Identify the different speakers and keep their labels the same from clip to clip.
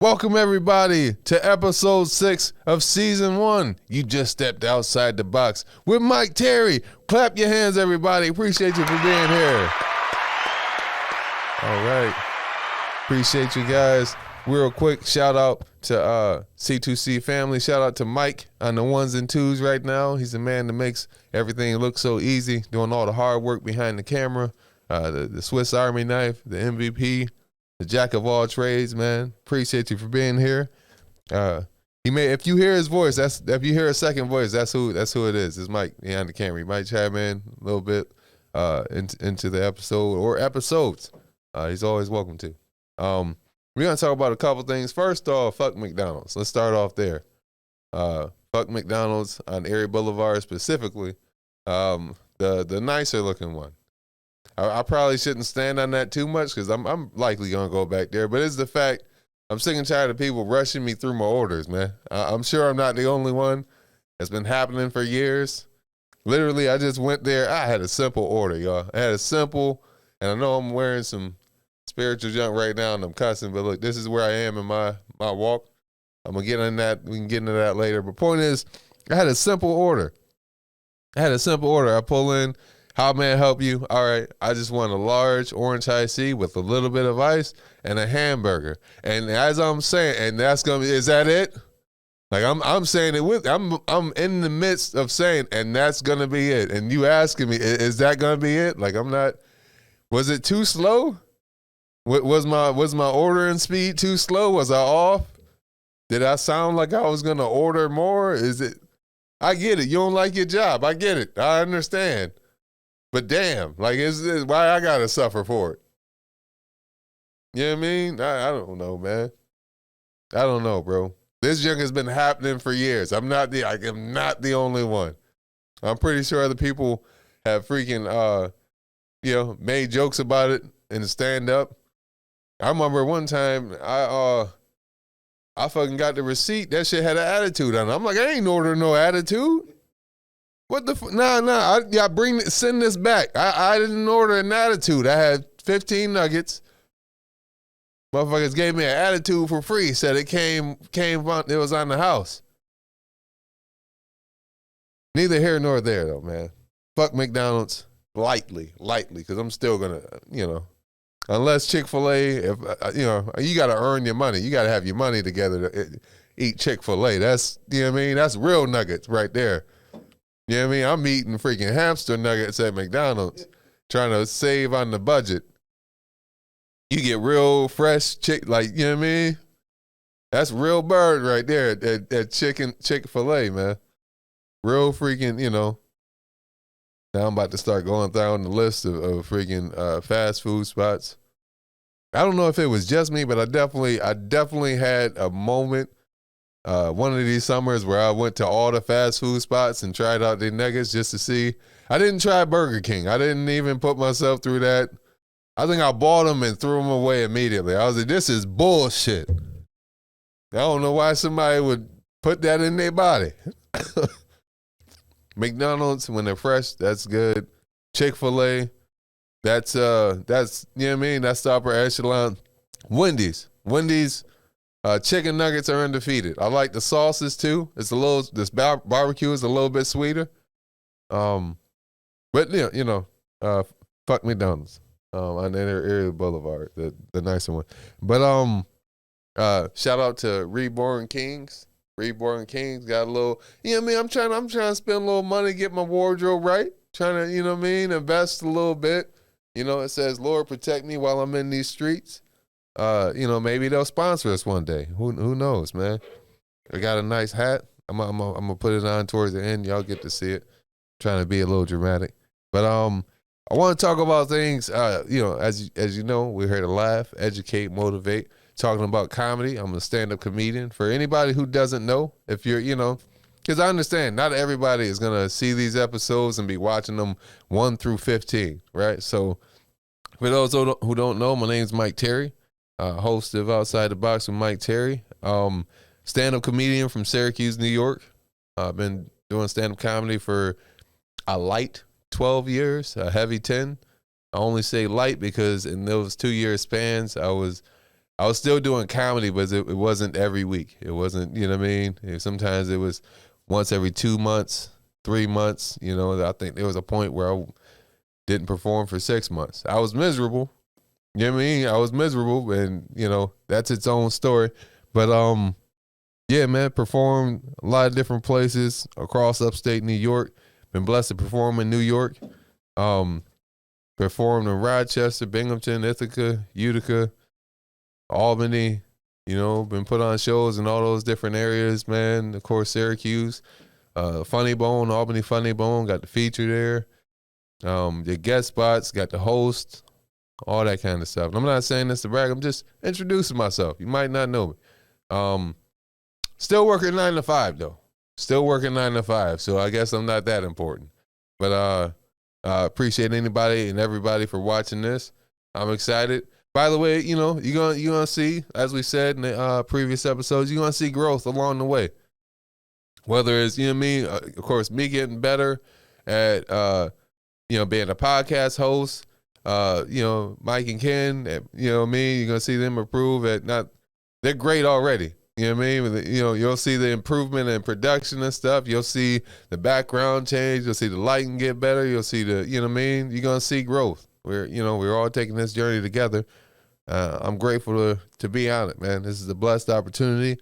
Speaker 1: Welcome everybody to episode 6 of season 1. You just stepped outside the box with Mike Terry. Clap your hands, everybody. Appreciate you for being here. All right. Appreciate you guys. Real quick shout out to C2C family. Shout out to Mike on the ones and twos right now. He's the man that makes everything look so easy, doing all the hard work behind the camera. The Swiss Army knife, the MVP. The jack of all trades, man. Appreciate you for being here. If you hear his voice, if you hear a second voice, that's who it is. It's Mike behind the camera. He might chime in a little bit into the episode or episodes. He's always welcome to. We're gonna talk about a couple things. First off, fuck McDonald's. Let's start off there. Fuck McDonald's on Erie Boulevard specifically. The nicer looking one. I probably shouldn't stand on that too much because I'm likely going to go back there. But it's the fact I'm sick and tired of people rushing me through my orders, man. I'm sure I'm not the only one. It's been happening for years. Literally, I just went there. I had a simple order, y'all. I had a simple, and I know I'm wearing some spiritual junk right now and I'm cussing, but look, this is where I am in my walk. I'm going to get in that. We can get into that later. But point is, I had a simple order. I pull in. How may I help you? All right, I just want a large orange iced with a little bit of ice and a hamburger. And as I'm saying, and that's gonna be, is that it? Like I'm saying it with, I'm in the midst of saying, and that's gonna be it. And you asking me, is that gonna be it? Like I'm not. Was it too slow? Was my ordering speed too slow? Was I off? Did I sound like I was gonna order more? Is it? I get it. You don't like your job. I get it. I understand. But damn, like, is why I gotta suffer for it? You know what I mean? I don't know, man. I don't know, bro. This junk has been happening for years. I am not the only one. I'm pretty sure other people have freaking, made jokes about it in stand up. I remember one time I fucking got the receipt. That shit had an attitude on it. I'm like, I ain't ordering no attitude. What the send this back. I didn't order an attitude. I had 15 nuggets. Motherfuckers gave me an attitude for free. Said it it was on the house. Neither here nor there though, man. Fuck McDonald's lightly, because I'm still gonna, unless Chick-fil-A, if you gotta earn your money. You gotta have your money together to eat Chick-fil-A. That's, you know what I mean? That's real nuggets right there. You know what I mean? I'm eating freaking hamster nuggets at McDonald's, trying to save on the budget. You get real fresh like, you know what I mean? That's real bird right there at Chick-fil-A, man. Real freaking, Now I'm about to start going down the list of freaking fast food spots. I don't know if it was just me, but I definitely had a moment one of these summers where I went to all the fast food spots and tried out their nuggets just to see. I didn't try Burger King. I didn't even put myself through that. I think I bought them and threw them away immediately. I was like, this is bullshit. I don't know why somebody would put that in their body. McDonald's, when they're fresh, that's good. Chick-fil-A, that's you know what I mean? That's the upper echelon. Wendy's. Chicken nuggets are undefeated. I like the sauces too. It's barbecue is a little bit sweeter. But fuck McDonald's. On Erie Boulevard, the nicer one. But shout out to Reborn Kings. Reborn Kings got a little, you know what I mean? I'm trying to spend a little money, get my wardrobe right. Trying to, you know what I mean, invest a little bit. It says, Lord, protect me while I'm in these streets. Maybe they'll sponsor us one day. Who knows, man? I got a nice hat. I'm gonna put it on towards the end. Y'all get to see it. Trying to be a little dramatic, but I want to talk about things. As you know, we're here to laugh, educate, motivate. Talking about comedy. I'm a stand-up comedian. For anybody who doesn't know, if you're, because I understand not everybody is gonna see these episodes and be watching them 1 through 15, right? So, for those who don't know, my name's Mike Terry. Host of Outside the Box with Mike Terry. Stand-up comedian from Syracuse, New York. I've been doing stand-up comedy for a light 12 years, a heavy 10. I only say light because in those 2 year spans, I was I was still doing comedy, but it wasn't every week. It wasn't, you know what I mean? Sometimes it was once every 2 months, 3 months. You know, I think there was a point where I didn't perform for 6 months. I was miserable. You know what I mean? I was miserable, and, you know, that's its own story. But, yeah, man, performed a lot of different places across upstate New York. Been blessed to perform in New York. Performed in Rochester, Binghamton, Ithaca, Utica, Albany. You know, been put on shows in all those different areas, man. Of course, Syracuse, Funny Bone, Albany Funny Bone, got the feature there. The guest spots, got the host, all that kind of stuff. And I'm not saying this to brag. I'm just introducing myself. You might not know me. Still working 9 to 5 though. Still working 9 to 5. So I guess I'm not that important. But appreciate anybody and everybody for watching this. I'm excited. By the way, you know, you're gonna see, as we said in the previous episodes, you're gonna see growth along the way. Whether it's, you know what I mean, of course, me getting better at you know, being a podcast host, you know, Mike and Ken, you know what I mean, you're gonna see them improve they're great already. You know what I mean? You know, you'll see the improvement in production and stuff. You'll see the background change. You'll see the lighting get better. You'll see you know what I mean? You're going to see growth. We're all taking this journey together. I'm grateful to be on it, man. This is a blessed opportunity.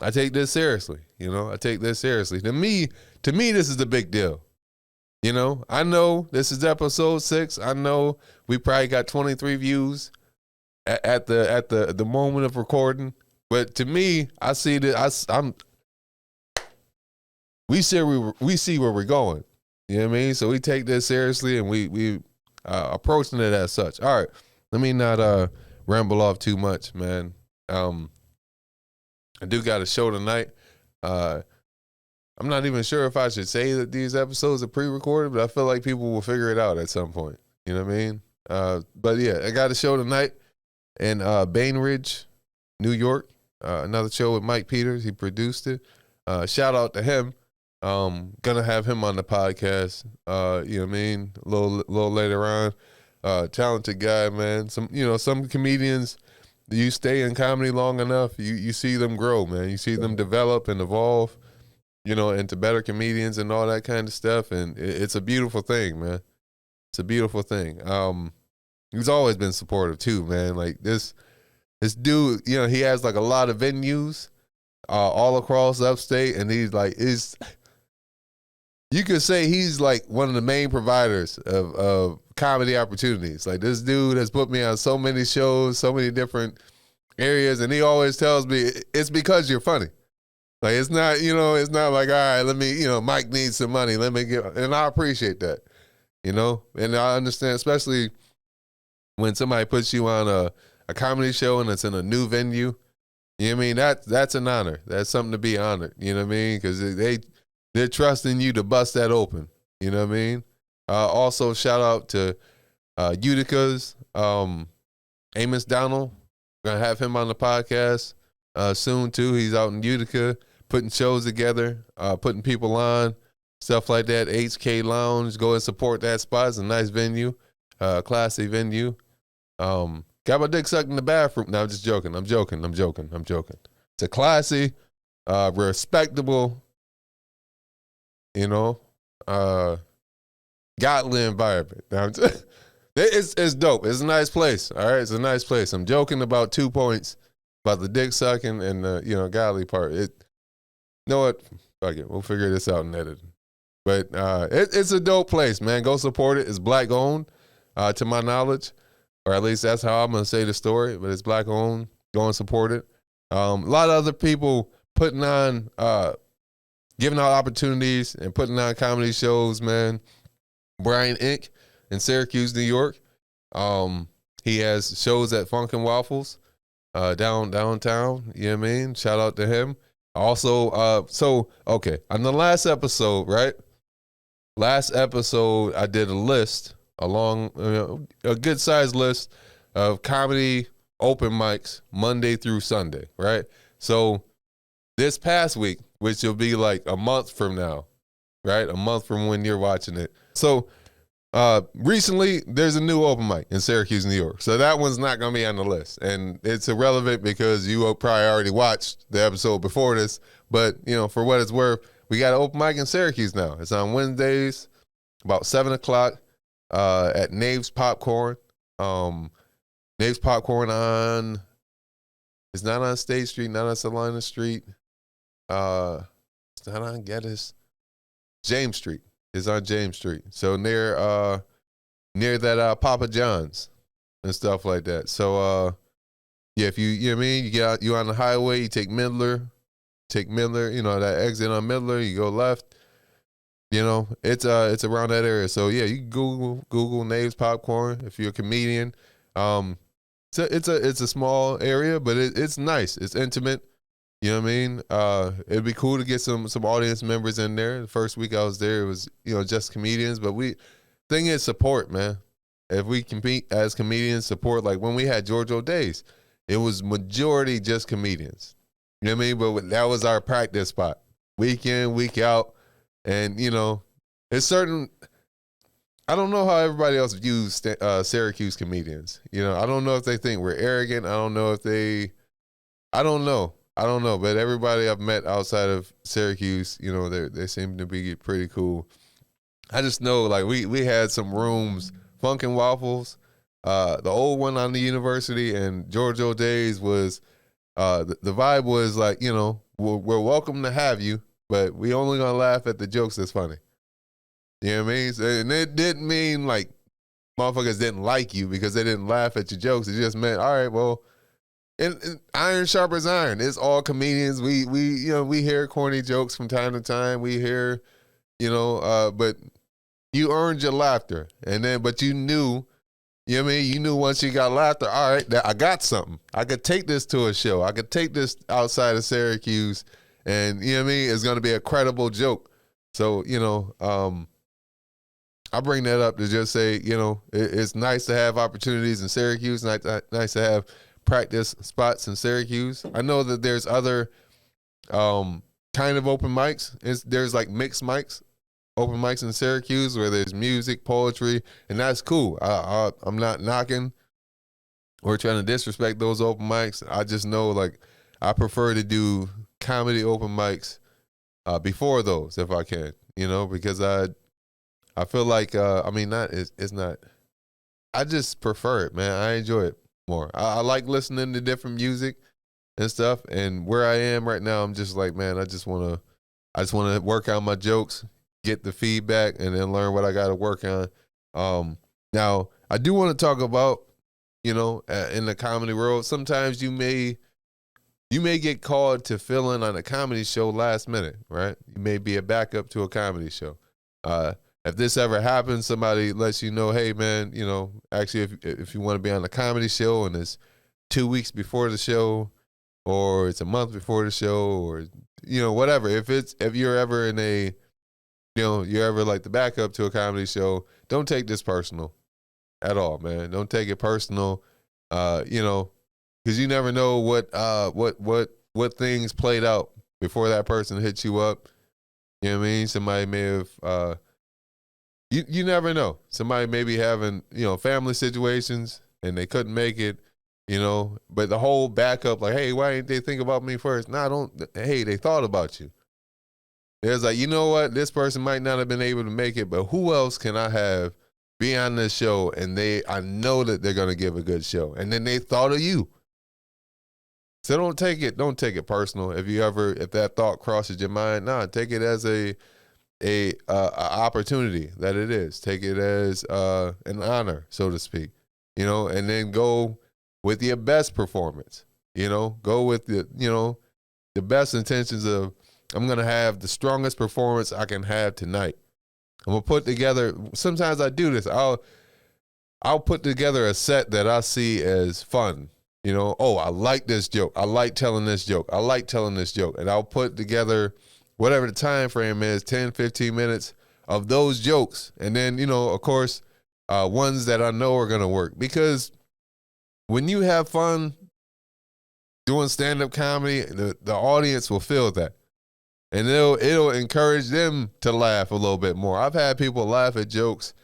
Speaker 1: I take this seriously. You know, I take this seriously. To me, this is the big deal. You know, I know this is episode 6. I know we probably got 23 views at the moment of recording. But to me, I see that we see where we're going. You know what I mean? So we take this seriously, and we approaching it as such. All right, let me not ramble off too much, man. I do got a show tonight. I'm not even sure if I should say that these episodes are pre-recorded, but I feel like people will figure it out at some point. You know what I mean? But yeah, I got a show tonight in Bainbridge, New York. Another show with Mike Peters. He produced it. Shout out to him. Gonna have him on the podcast. You know what I mean? A little later on. Talented guy, man. Some comedians, you stay in comedy long enough, you see them grow, man. You see them develop and evolve, you know, into better comedians and all that kind of stuff. And it's a beautiful thing, man. It's a beautiful thing. He's always been supportive too, man. Like this dude, you know, he has like a lot of venues all across upstate, and he's like, you could say he's like one of the main providers of comedy opportunities. Like, this dude has put me on so many shows, so many different areas, and he always tells me it's because you're funny. Like, it's not, you know, it's not like, all right, let me, you know, Mike needs some money, let me get, and I appreciate that, you know, and I understand, especially when somebody puts you on a comedy show and it's in a new venue. You know what I mean? That's an honor. That's something to be honored. You know what I mean? Because they're trusting you to bust that open. You know what I mean? Also, shout out to Utica's Amos Donald. We're gonna have him on the podcast soon too. He's out in Utica putting shows together, putting people on, stuff like that. HK Lounge, go and support that spot. It's a nice venue, classy venue. Got my dick sucked in the bathroom. No, I'm just joking. I'm joking. It's a classy, respectable, you know, godly environment. Now, it's dope. It's a nice place. All right, it's a nice place. I'm joking about 2 points about the dick sucking and the, you know, godly part. You know what? Fuck it. We'll figure this out in editing. But it's a dope place, man. Go support it. It's black owned, to my knowledge. Or at least that's how I'm going to say the story, but it's black owned. Go and support it. A lot of other people putting on, giving out opportunities and putting on comedy shows, man. Brian Inc. in Syracuse, New York. He has shows at Funk and Waffles downtown. You know what I mean? Shout out to him. Also, okay, on the last episode, right? Last episode, I did a list a good sized list of comedy open mics Monday through Sunday, right? So this past week, which will be like a month from now, right? A month from when you're watching it. So Recently, there's a new open mic in Syracuse, New York. So that one's not going to be on the list. And it's irrelevant because you probably already watched the episode before this. But, for what it's worth, we got an open mic in Syracuse now. It's on Wednesdays, about 7 o'clock at Nave's Popcorn. Nave's Popcorn it's not on State Street, not on Salina Street. It's not on Geddes. James Street. It's on James Street. So near that Papa John's and stuff like that. So yeah, if you know what I mean, you get out, you on the highway, you take Midler, that exit on Midler, you go left. It's around that area. So yeah, you can Google Nave's Popcorn if you're a comedian. It's a small area, but it's nice. It's intimate. You know what I mean? It'd be cool to get some audience members in there. The first week I was there, it was just comedians. But thing is support, man. If we compete as comedians, support. Like when we had George O'Days, it was majority just comedians. You know what I mean? But that was our practice spot, week in, week out, and it's certain. I don't know how everybody else views Syracuse comedians. I don't know if they think we're arrogant. I don't know if I don't know, but everybody I've met outside of Syracuse, they seem to be pretty cool. I just know, like, we had some rooms, Funk and Waffles, the old one on the university, and George O'Days was, the vibe was like, we're welcome to have you, but we only gonna laugh at the jokes that's funny. You know what I mean? And it didn't mean like motherfuckers didn't like you because they didn't laugh at your jokes. It just meant, all right, well, and iron sharpens iron. It's all comedians. We hear corny jokes from time to time. We hear, but you earned your laughter. But you knew, you know what I mean? You knew once you got laughter, all right, I got something. I could take this to a show. I could take this outside of Syracuse and, you know what I mean? It's going to be a credible joke. So, I bring that up to just say, it's nice to have opportunities in Syracuse. Nice to have practice spots in Syracuse. I know that there's other kind of open mics. There's like mixed mics, open mics in Syracuse where there's music, poetry, and that's cool. I'm not knocking or trying to disrespect those open mics. I just know, like, I prefer to do comedy open mics before those if I can, because I feel like it's not. I just prefer it, man. I enjoy it more. I like listening to different music and stuff. And where I am right now, I'm just like, man, I just want to work on my jokes, get the feedback, and then learn what I got to work on. Now I do want to talk about, in the comedy world, sometimes you may get called to fill in on a comedy show last minute, right? You may be a backup to a comedy show. If this ever happens, somebody lets you know, hey, man, actually, if you want to be on a comedy show and it's 2 weeks before the show or it's a month before the show or, whatever. If you're ever in a, you're ever like the backup to a comedy show, don't take this personal at all, man. Don't take it personal, because you never know what things played out before that person hits you up. You know what I mean? Somebody may have, you never know. Somebody may be having, family situations and they couldn't make it, but the whole backup, like, hey, why didn't they think about me first? Hey, they thought about you. There's like, you know what? This person might not have been able to make it, but who else can I have be on this show? And I know that they're going to give a good show. And then they thought of you. So don't take it personal. If that thought crosses your mind, take it as a opportunity that it is. Take it as an honor, so to speak, and then go with your best performance, go with the best intentions of, I'm going to have the strongest performance I can have tonight. I'm going to put together, sometimes I do this. I'll put together a set that I see as fun. I like this joke. I like telling this joke. I like telling this joke. And I'll put together whatever the time frame is, 10, 15 minutes of those jokes. And then, of course, ones that I know are going to work. Because when you have fun doing stand-up comedy, the audience will feel that. And it'll encourage them to laugh a little bit more. I've had people laugh at jokes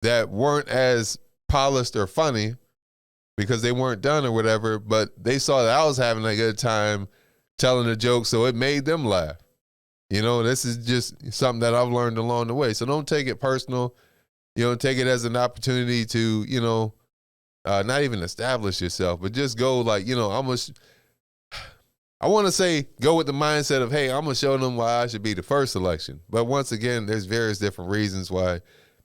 Speaker 1: that weren't as polished or funny because they weren't done or whatever, but they saw that I was having a good time telling a joke, so it made them laugh. You know, this is just something that I've learned along the way. So don't take it personal. You know, take it as an opportunity to, you know, not even establish yourself, but just go like, you know, I want to say go with the mindset of, hey, I'm going to show them why I should be the first selection. But once again, there's various different reasons why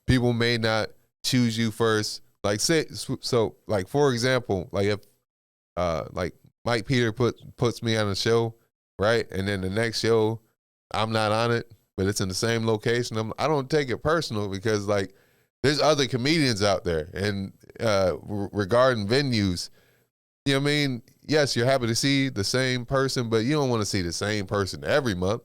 Speaker 1: people may not choose you first. Like like for example, like if like Mike Peter puts me on a show, right? And then the next show, I'm not on it, but it's in the same location. I don't take it personal because like there's other comedians out there. And regarding venues, you know what I mean? Yes, you're happy to see the same person, but you don't want to see the same person every month.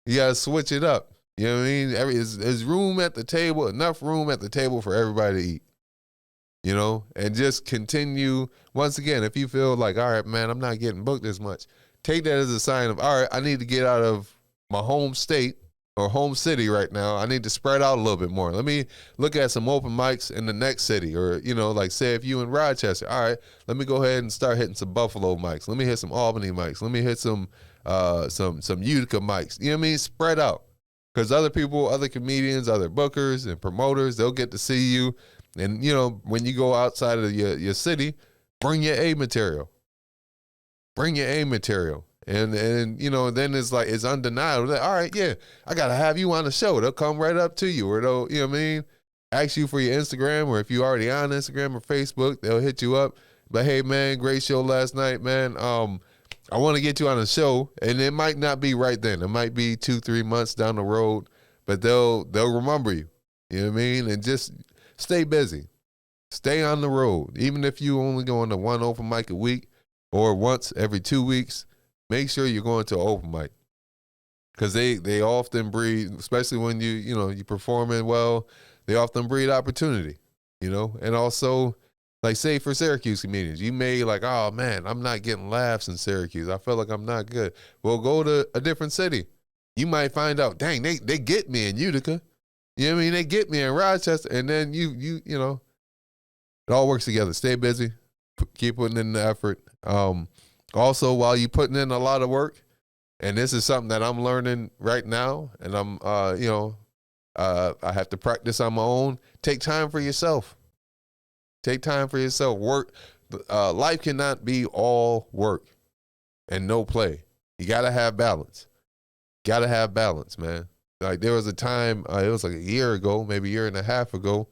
Speaker 1: You got to switch it up. You know what I mean? There's room at the table, enough room at the table for everybody to eat. You know, and just continue. Once again, if you feel like, all right, man, I'm not getting booked as much, take that as a sign of, all right, I need to get out of my home state or home city right now. I need to spread out a little bit more. Let me look at some open mics in the next city, or, you know, like say if you in Rochester, all right, let me go ahead and start hitting some Buffalo mics. Let me hit some Albany mics. Let me hit some Utica mics. You know what I mean? Spread out. Because other people, other comedians, other bookers and promoters, they'll get to see you. And, you know, when you go outside of your city, bring your A material. Bring your A material. And you know, then it's like, it's undeniable. Like, all right, yeah, I got to have you on the show. They'll come right up to you, or they'll, you know what I mean, ask you for your Instagram, or if you already on Instagram or Facebook, they'll hit you up. But, hey, man, great show last night, man. I want to get you on the show. And it might not be right then. It might be 2-3 months down the road, but they'll remember you. You know what I mean? And just stay busy. Stay on the road. Even if you only go on to one open mic a week or once every 2 weeks, make sure you're going to an open mic. Because they often breed, especially when you performing well, they often breed opportunity, you know? And also, like say for Syracuse comedians, you may like, oh man, I'm not getting laughs in Syracuse. I feel like I'm not good. Well, go to a different city. You might find out, dang, they get me in Utica. You know what I mean? They get me in Rochester, and then you know, it all works together. Stay busy, keep putting in the effort. Also, while you're putting in a lot of work, and this is something that I'm learning right now, and I'm, I have to practice on my own. Take time for yourself. Take time for yourself. Work. Life cannot be all work and no play. You gotta have balance. Gotta have balance, man. Like there was a time, it was like a year ago, maybe a year and a half ago.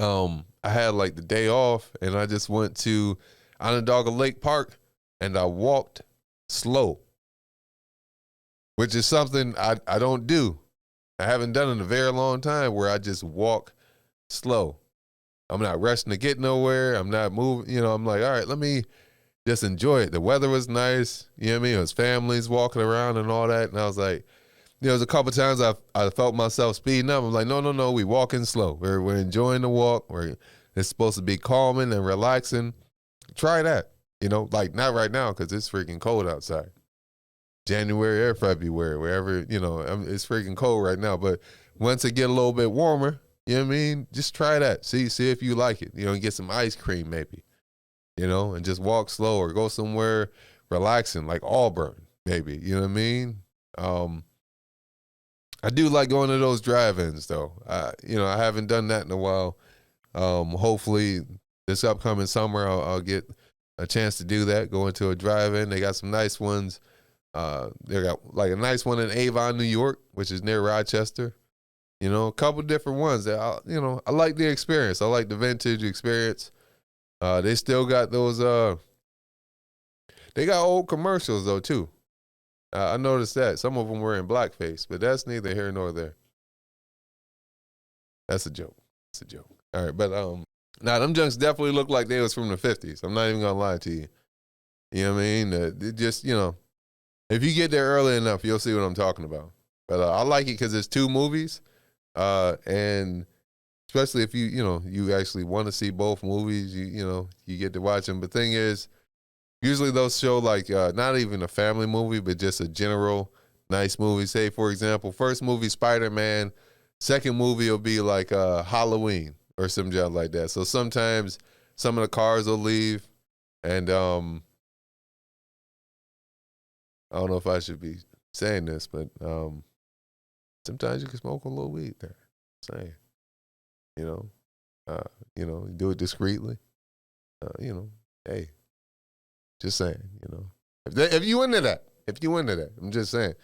Speaker 1: I had like the day off, and I just went to Onondaga Lake Park, and I walked slow, which is something I don't do. I haven't done in a very long time, where I just walk slow. I'm not rushing to get nowhere. I'm not moving. You know, I'm like, all right, let me just enjoy it. The weather was nice. You know what I mean? It was families walking around and all that. And I was like, there's a couple times I felt myself speeding up. I'm like, no, we walking slow. We're enjoying the walk. It's supposed to be calming and relaxing. Try that. You know, like not right now because it's freaking cold outside. January or February, wherever, you know, it's freaking cold right now. But once it get a little bit warmer, you know what I mean? Just try that. See if you like it. You know, and get some ice cream maybe. You know, and just walk slow or go somewhere relaxing like Auburn maybe. You know what I mean? I do like going to those drive-ins though. You know, I haven't done that in a while. Hopefully this upcoming summer I'll get a chance to do that. Go into a drive-in. They got some nice ones. They got like a nice one in Avon, New York, which is near Rochester. You know, a couple different ones that I like the experience. I like the vintage experience. They still got those. They got old commercials though too. I noticed that some of them were in blackface, but that's neither here nor there. That's a joke. It's a joke. All right, but now them junks definitely look like they was from the 50s. I'm not even gonna lie to you. You know what I mean? It just, you know, if you get there early enough, you'll see what I'm talking about. But I like it because it's 2 movies, and especially if you actually want to see both movies, you get to watch them. But thing is, usually they'll show like not even a family movie, but just a general nice movie. Say, for example, first movie, Spider-Man, Second movie will be like Halloween or some junk like that. So sometimes some of the cars will leave, and I don't know if I should be saying this, but sometimes you can smoke a little weed there. Saying, you know, do it discreetly. Hey, just saying, if you into that, I'm just saying,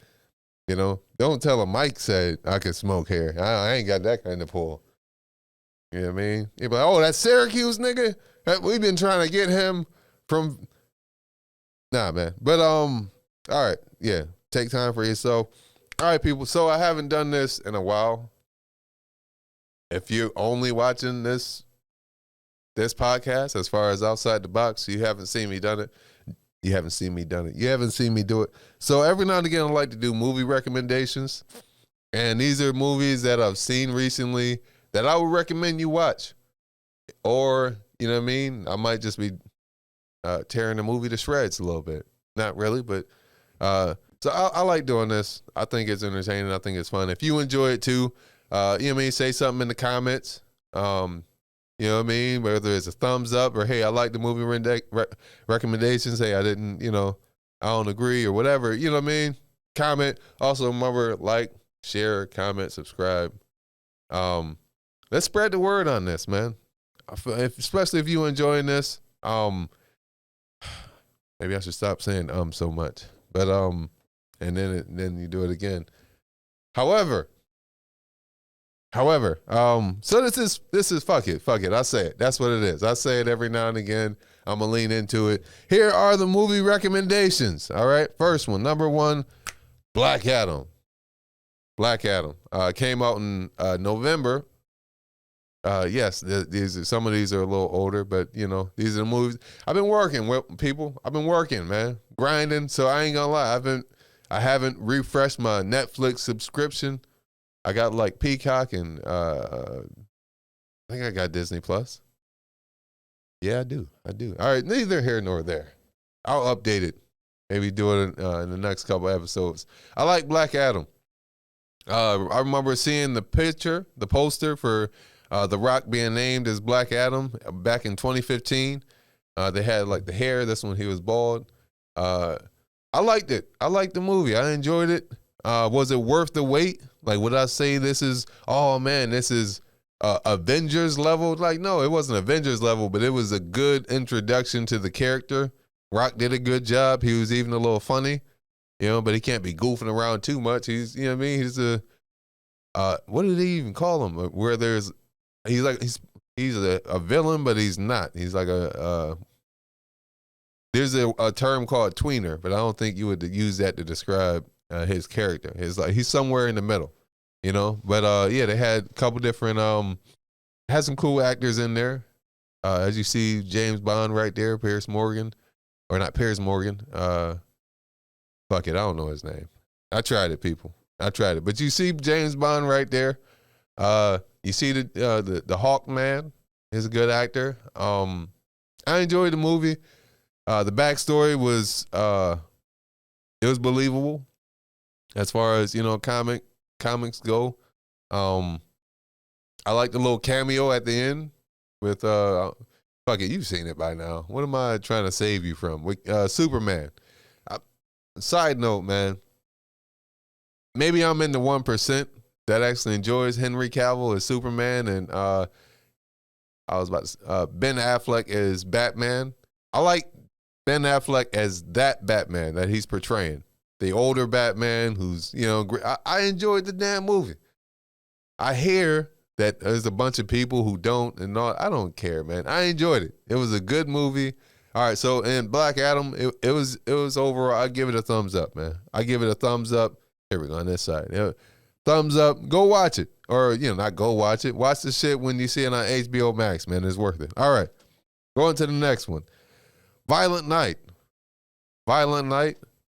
Speaker 1: don't tell him Mike said I could smoke here. I ain't got that kind of pull. You know what I mean? You'd be like, oh, that Syracuse nigga, we've been trying to get him from. Nah, man. But all right, yeah, take time for yourself. All right, people. So I haven't done this in a while. If you're only watching this podcast, as far as outside the box, you haven't seen me done it. You haven't seen me do it. So every now and again, I like to do movie recommendations. And these are movies that I've seen recently that I would recommend you watch. Or, you know what I mean? I might just be tearing the movie to shreds a little bit. Not really, but so I like doing this. I think it's entertaining. I think it's fun. If you enjoy it too, you know what I mean? Say something in the comments. You know what I mean? Whether it's a thumbs up or, hey, I like the movie recommendations. Hey, I didn't, I don't agree or whatever. You know what I mean? Comment. Also, remember, like, share, comment, subscribe. Let's spread the word on this, man. Especially if you're enjoying this. Maybe I should stop saying so much. But and then you do it again. However, so this is fuck it. I say it. That's what it is. I say it every now and again. I'm gonna lean into it. Here are the movie recommendations. All right. First one, number 1, Black Adam. Came out in November. Yes, some of these are a little older, but these are the movies. I've been working with people. I've been working, man, grinding. So I ain't gonna lie. I haven't refreshed my Netflix subscription. I got like Peacock and I think I got Disney Plus. Yeah, I do. All right, neither here nor there. I'll update it. Maybe do it in the next couple episodes. I like Black Adam. I remember seeing the poster for The Rock being named as Black Adam back in 2015. They had like the hair. That's when he was bald. I liked it. I liked the movie. I enjoyed it. Was it worth the wait? Like, would I say this is Avengers level? Like, no, it wasn't Avengers level, but it was a good introduction to the character. Rock did a good job. He was even a little funny, but he can't be goofing around too much. He's, what did they even call him? Where he's a villain, but he's not. He's like there's a term called tweener, but I don't think you would use that to describe his character. He's somewhere in the middle, But yeah, they had a couple different had some cool actors in there. As you see, James Bond right there, Piers Morgan, or not Piers Morgan. Fuck it, I don't know his name. I tried it, people. But you see James Bond right there. You see the Hawk Man is a good actor. I enjoyed the movie. The backstory was it was believable. As far as, comics go. I like the little cameo at the end with, fuck it, you've seen it by now. What am I trying to save you from? With Superman. Side note, man. Maybe I'm in the 1% that actually enjoys Henry Cavill as Superman, and I was about to Ben Affleck as Batman. I like Ben Affleck as that Batman that he's portraying. The older Batman who's, I enjoyed the damn movie. I hear that there's a bunch of people who don't, and all. I don't care, man. I enjoyed it. It was a good movie. All right, so in Black Adam, it was overall, I give it a thumbs up, man. I give it a thumbs up. Here we go on this side. Thumbs up. Go watch it. Or, not go watch it. Watch the shit when you see it on HBO Max, man. It's worth it. All right. Going to the next one. Violent Night.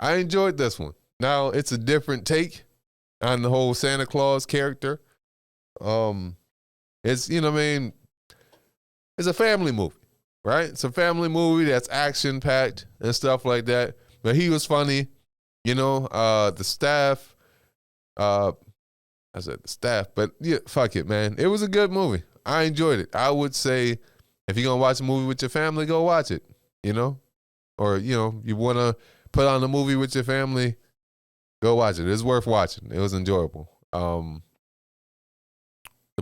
Speaker 1: I enjoyed this one. Now, it's a different take on the whole Santa Claus character. It's, it's a family movie, right? It's a family movie that's action-packed and stuff like that. But he was funny. The staff, I said the staff, but yeah, fuck it, man. It was a good movie. I enjoyed it. I would say if you're gonna watch a movie with your family, go watch it. You know, or you wanna put on a movie with your family, go watch it. It's worth watching. It was enjoyable. The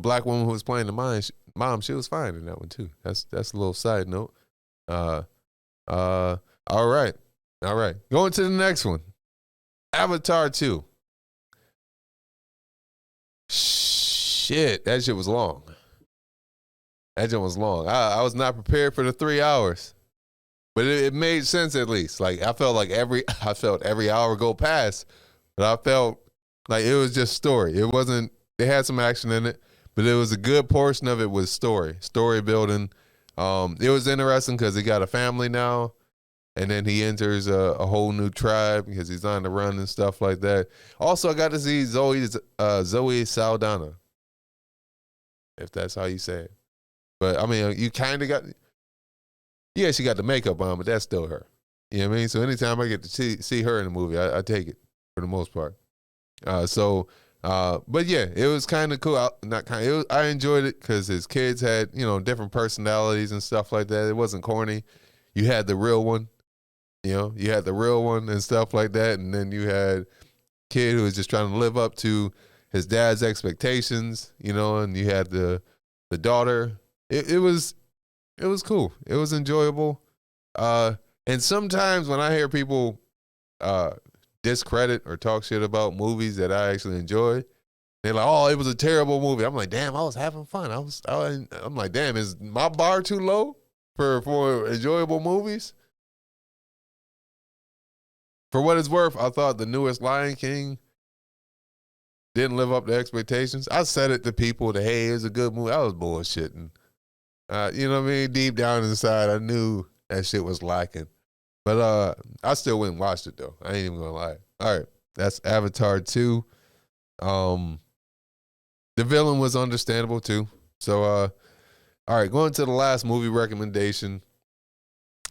Speaker 1: black woman who was playing the mom, she was fine in that one too. That's a little side note. All right. Going to the next one. Avatar 2. Shit, that shit was long. I was not prepared for the 3 hours. But it made sense at least. Like I felt every hour go past, but I felt like it was just story. It wasn't. They had some action in it, but it was a good portion of it was story building. It was interesting because he got a family now, and then he enters a whole new tribe because he's on the run and stuff like that. Also, I got to see Zoe Saldana, if that's how you say it. But I mean, you kind of got. Yeah, she got the makeup on, but that's still her. You know what I mean? So anytime I get to see her in a movie, I take it for the most part. But yeah, it was kind of cool. I enjoyed it because his kids had, different personalities and stuff like that. It wasn't corny. You had the real one, and stuff like that. And then you had kid who was just trying to live up to his dad's expectations, and you had the daughter. It was cool. It was enjoyable. And sometimes when I hear people discredit or talk shit about movies that I actually enjoy, they're like, "Oh, it was a terrible movie." I'm like, "Damn, I was having fun." I'm like, "Damn, is my bar too low for enjoyable movies?" For what it's worth, I thought the newest Lion King didn't live up to expectations. I said it to people that, hey, it's a good movie. I was bullshitting. You know what I mean? Deep down inside, I knew that shit was lacking. But I still went and watched it, though. I ain't even going to lie. All right. That's Avatar 2. The villain was understandable, too. So, all right. Going to the last movie recommendation.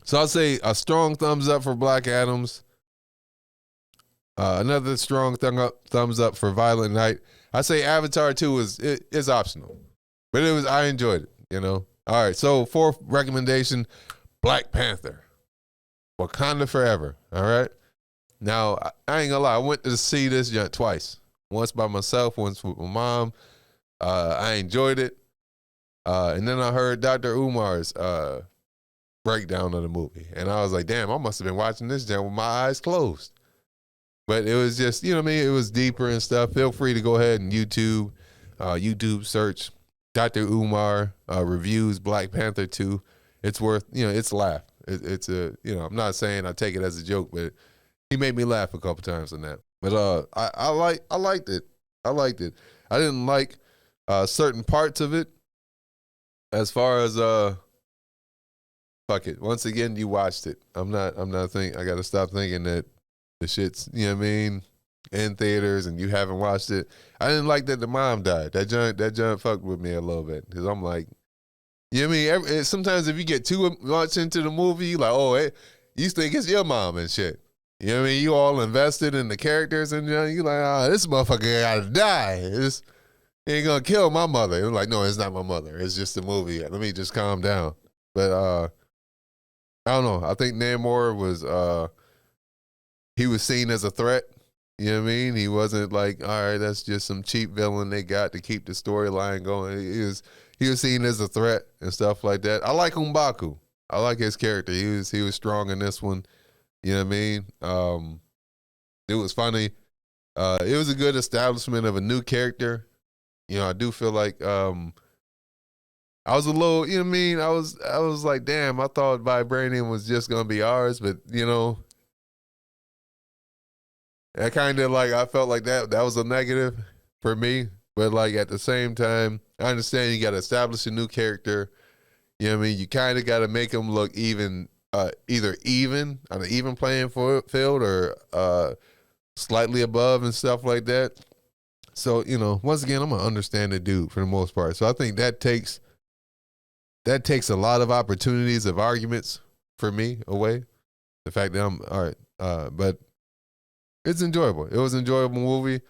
Speaker 1: So I'll say a strong thumbs up for Black Adams. Another strong thumbs up for Violent Night. I say Avatar 2 is optional. But I enjoyed it, All right, so fourth recommendation, Black Panther. Wakanda Forever, all right? Now, I ain't gonna lie, I went to see this twice. Once by myself, once with my mom. I enjoyed it. And then I heard Dr. Umar's breakdown of the movie. And I was like, damn, I must have been watching this with my eyes closed. But it was just, It was deeper and stuff. Feel free to go ahead and YouTube search Dr. Umar reviews Black Panther 2. It's worth, it's a laugh. It's I'm not saying I take it as a joke, but he made me laugh a couple times on that. But I liked it. I I didn't like certain parts of it. As far as fuck it. Once again, you watched it. I got to stop thinking that the shit's, in theaters and you haven't watched it. I didn't like that the mom died. That joint fucked with me a little bit because I'm like, sometimes if you get too much into the movie, you like, you think it's your mom and shit. You know what I mean? You all invested in the characters and you like, this motherfucker gotta die. He ain't gonna kill my mother. It was like, no, it's not my mother. It's just a movie. Let me just calm down. But I don't know. I think Namor was he was seen as a threat. You know what I mean? He wasn't like, all right, that's just some cheap villain they got to keep the storyline going. He was seen as a threat and stuff like that. I like M'Baku. I like his character. He was strong in this one. You know what I mean? It was funny. It was a good establishment of a new character. I do feel like I was a little, you know what I mean? I was like, damn, I thought Vibranium was just gonna be ours, but I kind of I felt like that was a negative for me. But at the same time, I understand you got to establish a new character. You know what I mean? You kind of got to make them look even, either even on an even playing field or slightly above and stuff like that. So, once again, I'm an understanding dude for the most part. So I think that takes a lot of opportunities of arguments for me away. The fact that I'm, all right, but it's enjoyable. It was an enjoyable movie.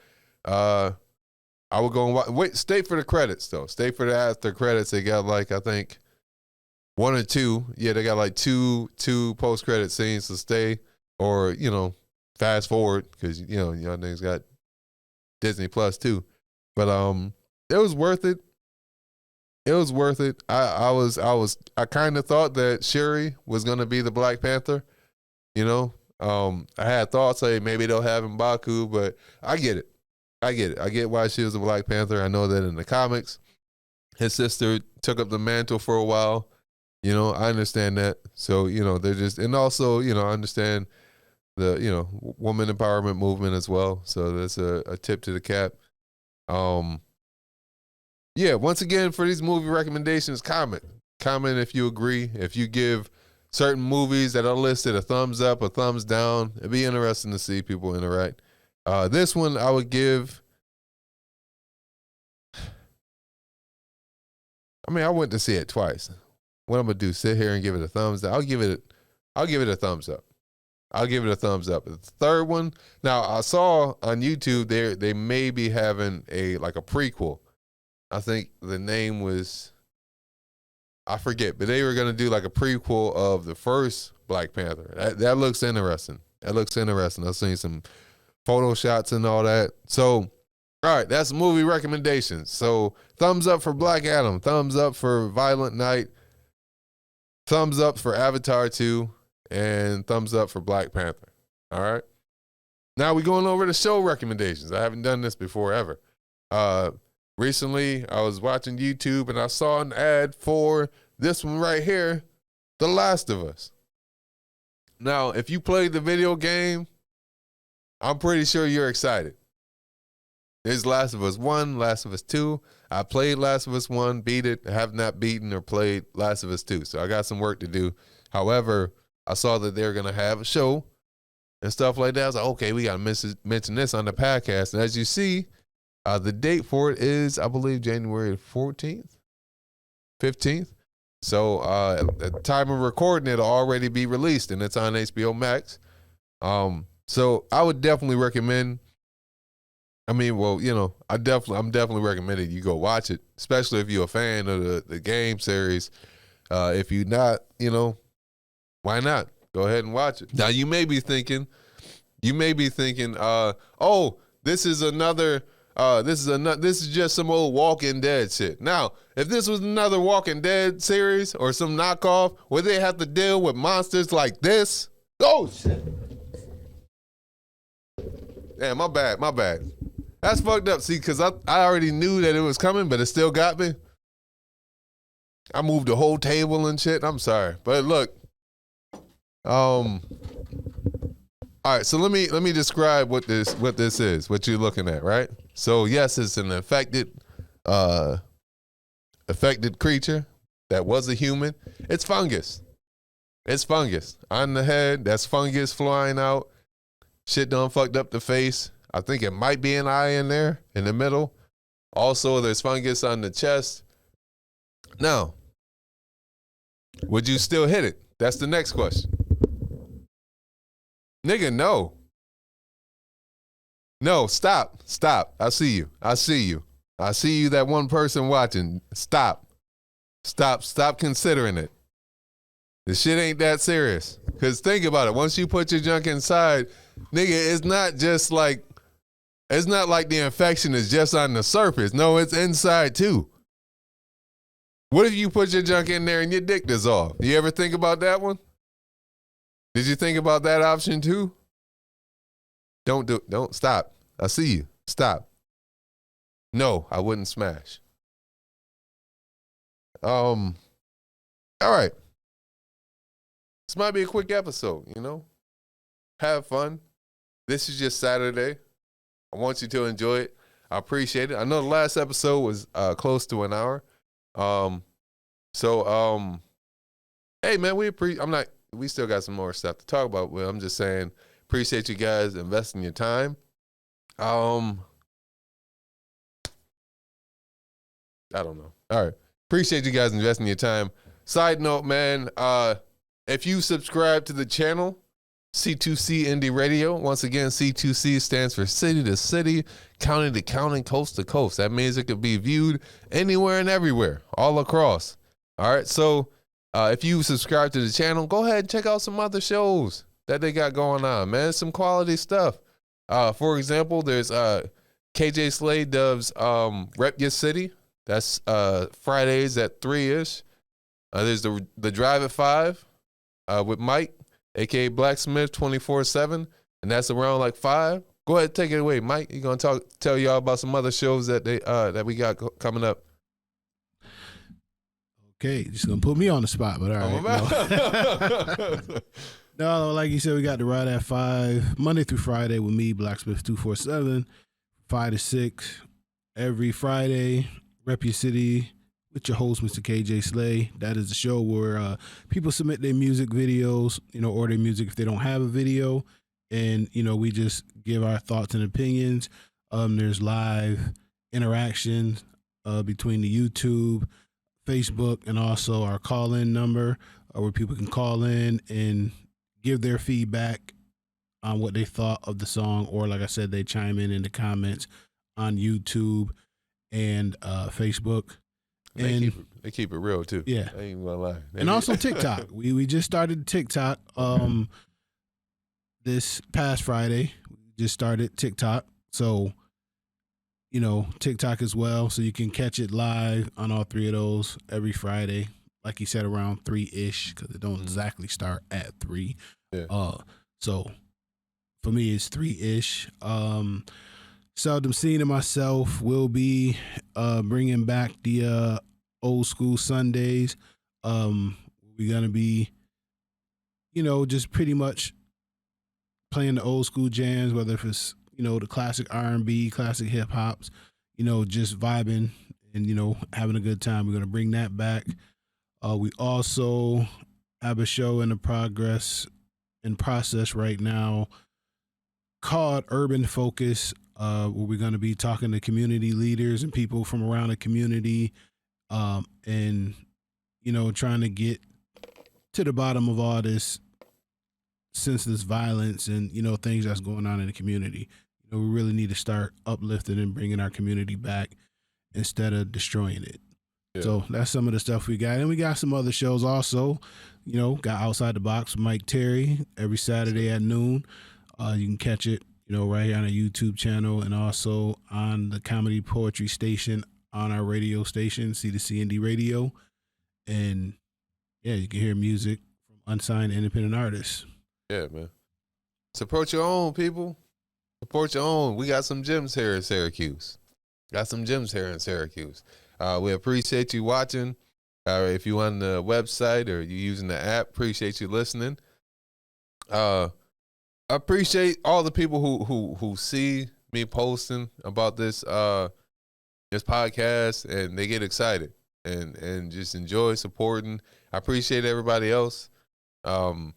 Speaker 1: I I would go and wait. Stay for the credits though. Stay for the after credits. They got like I think 1 or 2. Yeah, they got like two post credit scenes. So stay or fast forward because y'all niggas got Disney Plus too. But it was worth it. It was worth it. I kind of thought that Shuri was gonna be the Black Panther. I had thoughts like maybe they'll have M'Baku, but I get it. I get why she was a Black Panther. I know that in the comics, his sister took up the mantle for a while. I understand that. So, they're just, and also, I understand the, woman empowerment movement as well. So that's a tip to the cap. Yeah, once again, for these movie recommendations, comment if you agree. If you give certain movies that are listed a thumbs up, a thumbs down, it'd be interesting to see people interact. This one I would give. I mean, I went to see it twice. What I'm gonna do? Sit here and give it a thumbs down? I'll give it a thumbs up. I'll give it a thumbs up. The third one. Now I saw on YouTube they may be having a prequel. I think the name was, I forget, but they were gonna do like a prequel of the first Black Panther. That looks interesting. I've seen some photo shots and all that. So, all right, that's movie recommendations. So, thumbs up for Black Adam. Thumbs up for Violent Night. Thumbs up for Avatar 2. And thumbs up for Black Panther. All right. Now we're going over the show recommendations. I haven't done this before ever. Recently, I was watching YouTube and I saw an ad for this one right here, The Last of Us. Now, if you played the video game, I'm pretty sure you're excited. There's Last of Us 1, Last of Us 2. I played Last of Us 1, beat it. I have not beaten or played Last of Us 2. So I got some work to do. However, I saw that they're going to have a show and stuff like that. I was like, okay, we got to mention this on the podcast. And as you see, the date for it is, I believe, January 14th, 15th. So at the time of recording, it'll already be released, and it's on HBO Max. So I would definitely recommend. I'm definitely recommending you go watch it, especially if you're a fan of the game series. If you're not, why not? Go ahead and watch it. Now you may be thinking, oh, this is just some old Walking Dead shit. Now, if this was another Walking Dead series or some knockoff where they have to deal with monsters like this, oh shit. Damn, my bad. That's fucked up. See, because I already knew that it was coming, but it still got me. I moved the whole table and shit. I'm sorry. But look, all right, so let me describe what this is, what you're looking at, right? So yes, it's an affected creature that was a human. It's fungus. On the head, that's fungus flying out. Shit done fucked up the face. I think it might be an eye in there in the middle. Also, there's fungus on the chest. Now, would you still hit it? That's the next question. Nigga, no. No, stop. I see you. I see you, that one person watching. Stop considering it. The shit ain't that serious. Because think about it. Once you put your junk inside, nigga, it's not like the infection is just on the surface. No, it's inside too. What if you put your junk in there and your dick dissolved? You ever think about that one? Did you think about that option too? Don't stop. I see you. Stop. No, I wouldn't smash. All right. This might be a quick episode, Have fun. This is just Saturday. I want you to enjoy it. I appreciate it. I know the last episode was close to an hour. Hey man, we still got some more stuff to talk about, but I'm just saying, appreciate you guys investing your time. I don't know. All right. Appreciate you guys investing your time. Side note, man, if you subscribe to the channel, C2C Indie Radio. Once again, C2C stands for city to city, county to county, coast to coast. That means it could be viewed anywhere and everywhere, all across. All right, so if you subscribe to the channel, go ahead and check out some other shows that they got going on, man. Some quality stuff. For example, there's KJ Slay does Rep Your City. That's Fridays at 3-ish. There's the Drive at 5 with Mike, aka Blacksmith 24/7, and that's around like 5. Go ahead, take it away, Mike. You're gonna tell y'all about some other shows that that we got coming up.
Speaker 2: Okay, just gonna put me on the spot, but all right. No, like you said, we got the Ride at 5 Monday through Friday with me, Blacksmith 247, 5 to 6 every Friday. Rep Your City with your host, Mr. KJ Slay. That is the show where people submit their music videos, or their music if they don't have a video. And, we just give our thoughts and opinions. There's live interaction between the YouTube, Facebook, and also our call-in number where people can call in and give their feedback on what they thought of the song. Or, like I said, they chime in the comments on YouTube and Facebook.
Speaker 1: They keep it real too.
Speaker 2: Yeah,
Speaker 1: I ain't gonna lie.
Speaker 2: And also TikTok. We just started TikTok this past Friday. We just started TikTok, so TikTok as well. So you can catch it live on all 3 of those every Friday. Like you said, around 3-ish, because it don't exactly start at 3.
Speaker 1: Yeah.
Speaker 2: So for me, it's 3-ish. Seldom Seen and myself will be bringing back the old school Sundays. We're gonna be, just pretty much playing the old school jams, whether if it's the classic R&B, classic hip hops, just vibing and having a good time. We're gonna bring that back. We also have a show in process right now called Urban Focus. Where we're going to be talking to community leaders and people from around the community, and trying to get to the bottom of all this senseless violence and things that's going on in the community. We really need to start uplifting and bringing our community back instead of destroying it. Yeah. So that's some of the stuff we got, and we got some other shows also. Got Outside the Box with Mike Terry every Saturday at noon. You can catch it right here on our YouTube channel, and also on the Comedy Poetry Station on our radio station, C2C Indie Radio. And yeah, you can hear music from unsigned independent artists.
Speaker 1: Yeah, man. Support your own, people. Support your own. We got some gyms here in Syracuse. We appreciate you watching. If you on the website or you using the app, appreciate you listening. I appreciate all the people who see me posting about this this podcast, and they get excited and just enjoy supporting. I appreciate everybody else. I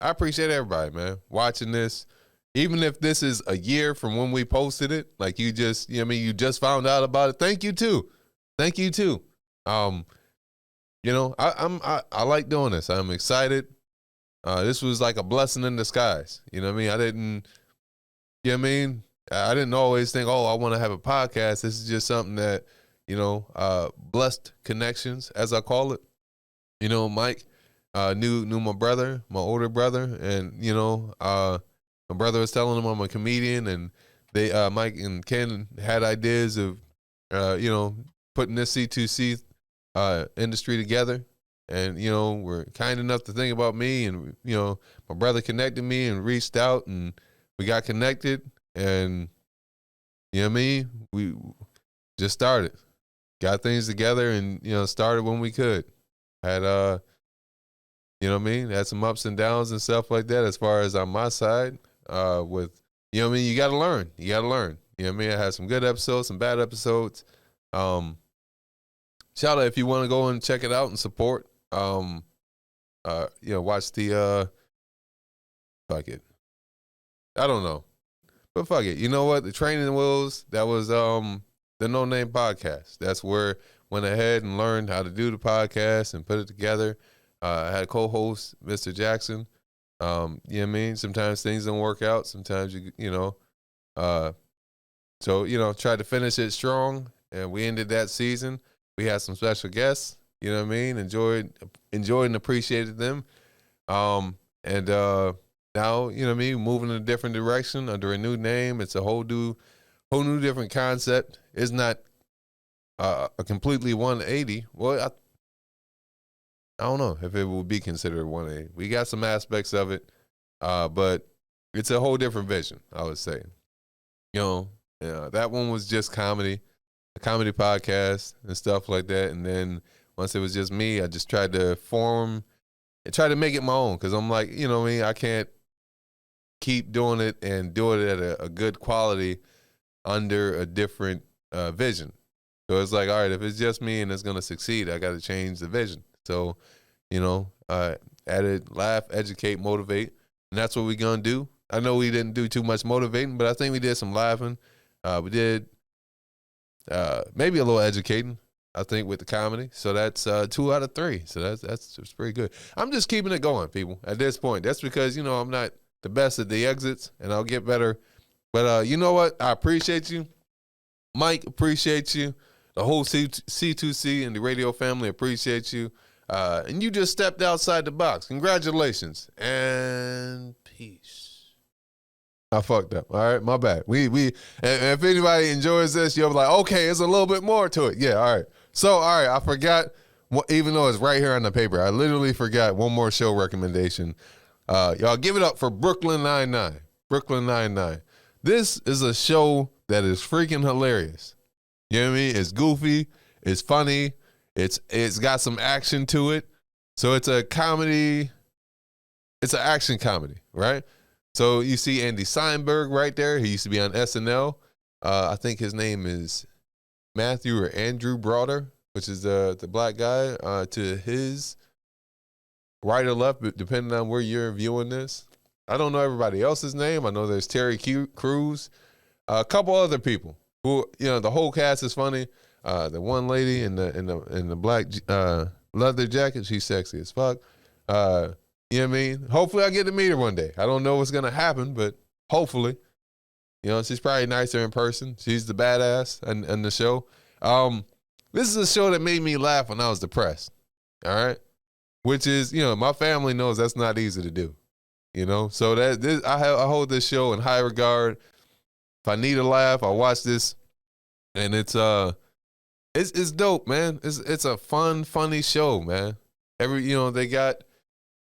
Speaker 1: appreciate everybody, man, watching this. Even if this is a year from when we posted it, like you just, you just found out about it. Thank you too. I like doing this. I'm excited. This was like a blessing in disguise. I didn't, I didn't always think, I want to have a podcast. This is just something that, blessed connections, as I call it. Mike knew my brother, my older brother, and, my brother was telling him I'm a comedian, and they, Mike and Ken had ideas of, putting this C2C industry together. And, were kind enough to think about me, and, my brother connected me and reached out, and we got connected, and, we just started, got things together, and, started when we could. Had, had some ups and downs and stuff like that as far as on my side, with, you got to learn. I had some good episodes, some bad episodes. Shout out if you want to go and check it out and support. Watch the fuck it. I don't know. But fuck it. You know what? The Training Wheels, that was the No Name Podcast. That's where went ahead and learned how to do the podcast and put it together. I had a co-host, Mr. Jackson. You know what I mean? Sometimes things don't work out. Sometimes so tried to finish it strong, and we ended that season. We had some special guests. You know what I mean? Enjoyed and appreciated them. And now, you know what I mean, moving in a different direction under a new name. It's a whole new different concept. It's not a completely 180. Well, I don't know if it will be considered 180. We got some aspects of it, but it's a whole different vision, I would say. That one was just comedy, a comedy podcast and stuff like that. And then once it was just me, I just tried to make it my own, because I'm like, you know what I mean, I can't keep doing it and do it at a good quality under a different vision. So it's like, all right, if it's just me and it's going to succeed, I got to change the vision. So, added laugh, educate, motivate, and that's what we're going to do. I know we didn't do too much motivating, but I think we did some laughing. We did maybe a little educating, I think, with the comedy. So that's 2 out of 3. So that's pretty good. I'm just keeping it going, people, at this point. That's because, I'm not the best at the exits, and I'll get better. But you know what? I appreciate you. Mike, appreciate you. The whole C2C and the radio family appreciate you. And you just stepped outside the box. Congratulations. And peace. I fucked up. All right, my bad. We if anybody enjoys this, you'll be like, okay, there's a little bit more to it. Yeah, all right. So, all right, I forgot, even though it's right here on the paper, I literally forgot one more show recommendation. Y'all give it up for Brooklyn Nine-Nine. Brooklyn Nine-Nine. This is a show that is freaking hilarious. You know what I mean? It's goofy. It's funny. It's got some action to it. So it's a comedy. It's an action comedy, right? So you see Andy Samberg right there. He used to be on SNL. I think his name is Matthew or Andrew Broder, which is the black guy. To his right or left, depending on where you're viewing this. I don't know everybody else's name. I know there's Terry Crews, a couple other people who, the whole cast is funny. The one lady in the black leather jacket, she's sexy as fuck. You know what I mean? Hopefully I get to meet her one day. I don't know what's going to happen, but hopefully. She's probably nicer in person. She's the badass in the show. This is a show that made me laugh when I was depressed. All right? Which is, my family knows that's not easy to do. So I hold this show in high regard. If I need a laugh, I watch this, and it's dope, man. It's a fun, funny show, man. They got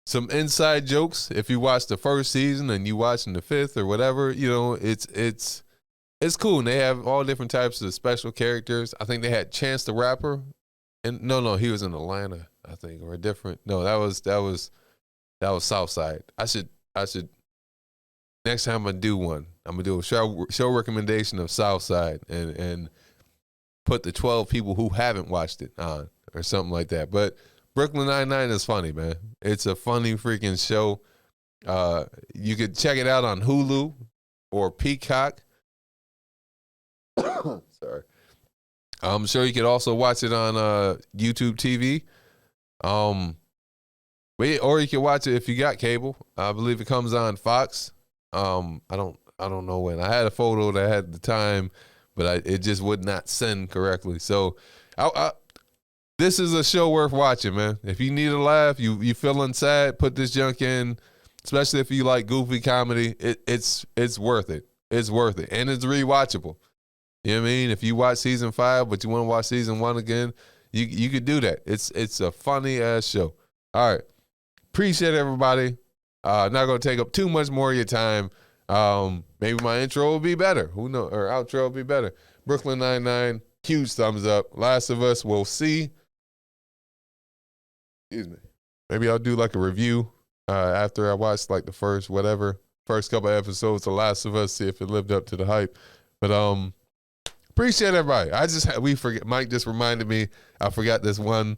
Speaker 1: some inside jokes. If you watch the first season and you watching the 5th or whatever, it's cool. And they have all different types of special characters. I think they had Chance the Rapper, and no, he was in Atlanta, I think, or a different. No, that was Southside. I should next time I do one, I'm gonna do a show recommendation of Southside and put the 12 people who haven't watched it on or something like that. But Brooklyn Nine-Nine is funny, man. It's a funny freaking show. You could check it out on Hulu or Peacock. Sorry. I'm sure you could also watch it on YouTube TV. Or you can watch it if you got cable. I believe it comes on Fox. I don't know when. I had a photo that had the time, but it just would not send correctly. So, this is a show worth watching, man. If you need a laugh, you feeling sad, put this junk in. Especially if you like goofy comedy, it's worth it. It's worth it, and it's rewatchable. You know what I mean? If you watch season 5, but you want to watch season 1 again, you could do that. It's a funny ass show. All right. Appreciate everybody. Not going to take up too much more of your time. Maybe my intro will be better. Who knows? Or outro will be better. Brooklyn Nine-Nine, huge thumbs up. Last of Us, we'll see. Excuse me. Maybe I'll do like a review after I watch like the first couple of episodes of Last of Us, see if it lived up to the hype. But appreciate everybody. We forget. Mike just reminded me I forgot this one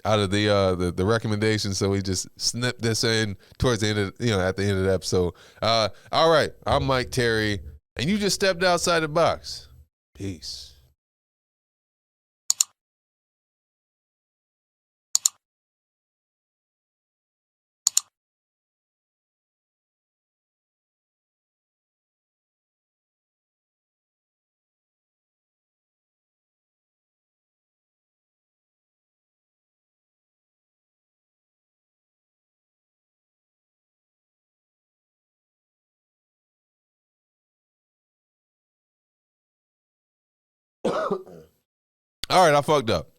Speaker 1: out of the recommendation, so we just snipped this in towards the end of at the end of the episode. All right, I'm Mike Terry, and you just stepped outside the box. Peace. All right, I fucked up.